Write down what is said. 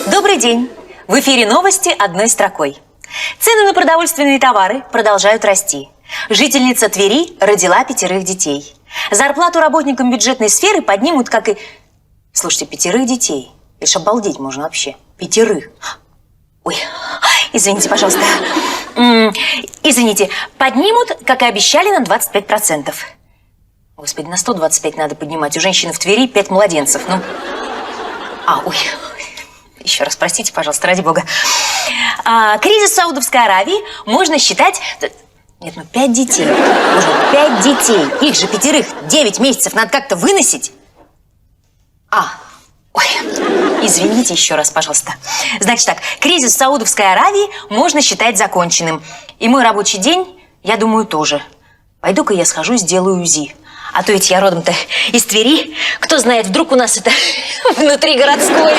Добрый день. В эфире новости одной строкой. Цены на продовольственные товары продолжают расти. Жительница Твери родила 5 детей. Зарплату работникам бюджетной сферы поднимут, как и... Слушайте, 5 детей. Это ж обалдеть можно вообще. 5. Ой, извините, пожалуйста. Извините, поднимут, как и обещали, на 25%. Господи, на 125 надо поднимать. У женщины в Твери 5 младенцев. Ну... Ой. Еще раз простите, пожалуйста, ради бога. Кризис в Саудовской Аравии можно считать... Нет, 5 детей. Боже, 5 детей. Их же 5, 9 месяцев надо как-то выносить. Ой, извините еще раз, пожалуйста. Значит так, кризис в Саудовской Аравии можно считать законченным. И мой рабочий день, я думаю, тоже. Пойду-ка я схожу, сделаю УЗИ. А то ведь я родом-то из Твери. Кто знает, вдруг у нас это внутригородское.